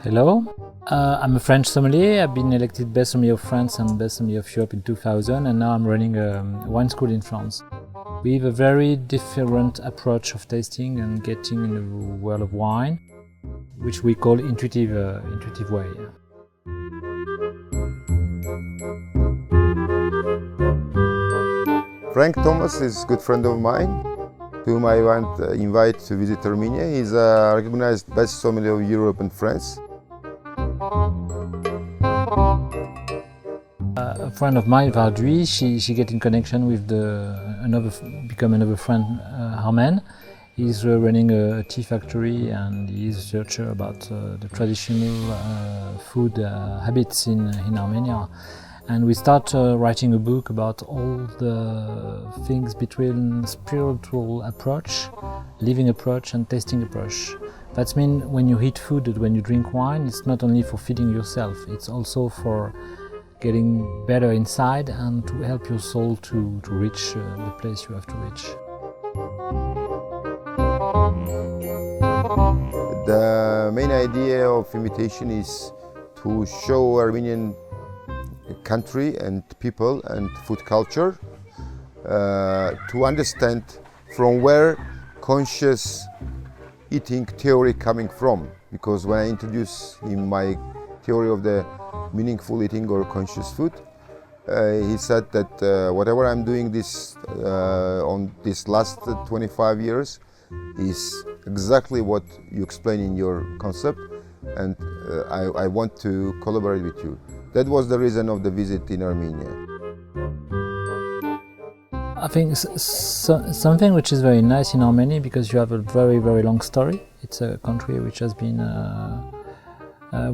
Hello, I'm a French sommelier. I've been elected Best Sommelier of France and Best Sommelier of Europe in 2000, and now I'm running a wine school in France. We have a very different approach of tasting and getting in the world of wine, which we call intuitive way. Frank Thomas is a good friend of mine, whom I invite to visit Armenia. He's a recognized best sommelier of Europe and France. A friend of mine, Bardi, she get in connection with become another friend, Armen. He's running a tea factory and he's a researcher about the traditional food habits in Armenia. And we start writing a book about all the things between spiritual approach, living approach and tasting approach. That means when you eat food and when you drink wine, it's not only for feeding yourself, it's also for getting better inside and to help your soul to reach the place you have to reach. The main idea of invitation is to show Armenian country and people and food culture, to understand from where conscious eating theory coming from. Because when I introduce in my theory of the meaningful eating or conscious food, he said that whatever I'm doing this on this last 25 years is exactly what you explain in your concept, and I want to collaborate with you. That was the reason of the visit in Armenia. I think something which is very nice in Armenia, because you have a very, very long story. It's a country which has been,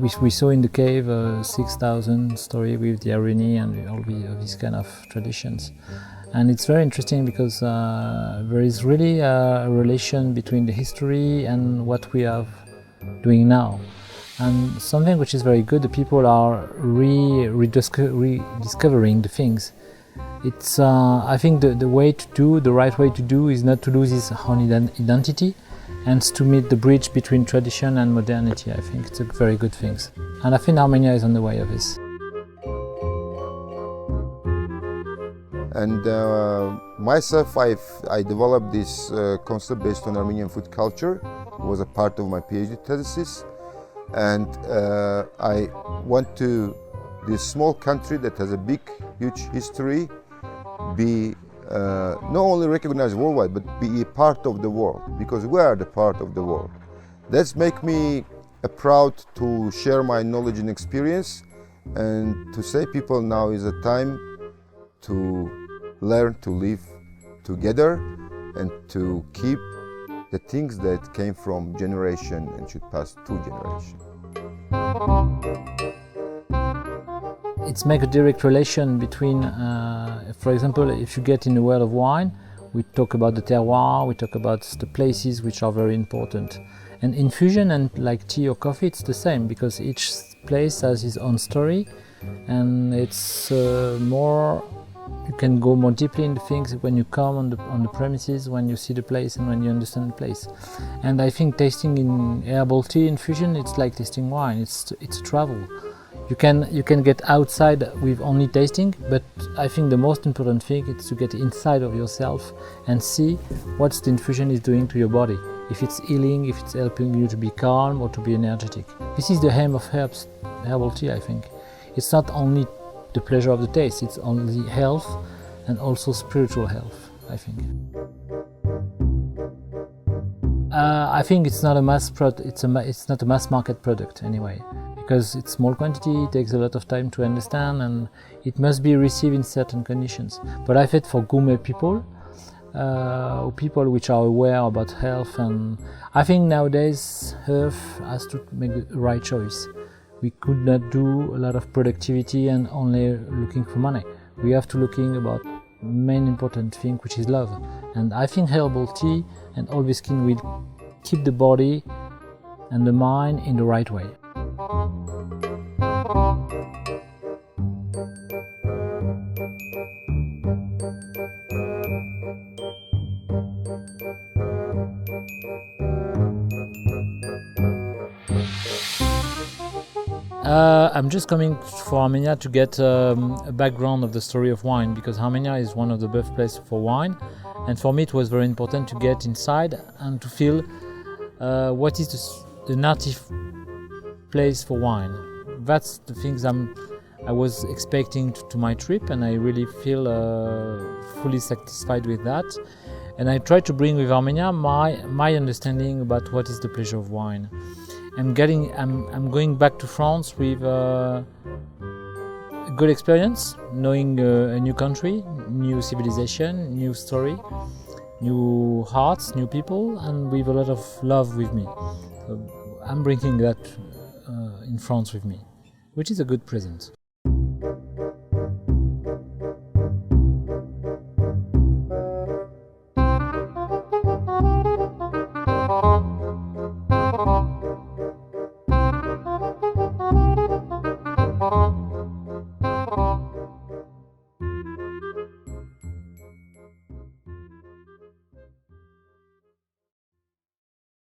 we saw in the cave 6,000 story with the Irene and all these kind of traditions. And it's very interesting because there is really a relation between the history and what we are doing now. And something which is very good, the people are rediscovering the things. It's, I think the right way to do is not to lose his own identity and to meet the bridge between tradition and modernity. I think it's a very good thing. And I think Armenia is on the way of this. And myself, I developed this concept based on Armenian food culture. It was a part of my PhD thesis. And I want to, this small country that has a big, huge history, be not only recognized worldwide, but be a part of the world, because we are the part of the world. That's make me proud to share my knowledge and experience, and to say people now is a time to learn to live together and to keep the things that came from generation and should pass to generation. It's make a direct relation between, for example, if you get in the world of wine, we talk about the terroir, we talk about the places which are very important. And infusion and like tea or coffee, it's the same, because each place has its own story, and it's more. You can go more deeply in the things when you come on the premises, when you see the place and when you understand the place. And I think tasting in herbal tea infusion, it's like tasting wine. It's a travel. You can get outside with only tasting, but I think the most important thing is to get inside of yourself and see what the infusion is doing to your body. If it's healing, if it's helping you to be calm or to be energetic. This is the aim of herbal tea, I think. It's not only the pleasure of the taste, it's only health and also spiritual health, I think. I think it's not a mass it's not a mass market product anyway, because it's small quantity, it takes a lot of time to understand, and it must be received in certain conditions. But I think for gourmet people, or people which are aware about health, and I think nowadays health has to make the right choice. We could not do a lot of productivity and only looking for money. We have to looking about main important thing, which is love. And I think herbal tea and all this thing will keep the body and the mind in the right way. I'm just coming for Armenia to get a background of the story of wine, because Armenia is one of the birthplaces for wine, and for me it was very important to get inside and to feel what is the native place for wine. That's the things I was expecting to my trip, and I really feel fully satisfied with that. And I try to bring with Armenia my understanding about what is the pleasure of wine. I'm going back to France with a good experience, knowing a new country, new civilization, new story, new hearts, new people, and with a lot of love with me. So I'm bringing that in France with me, which is a good present.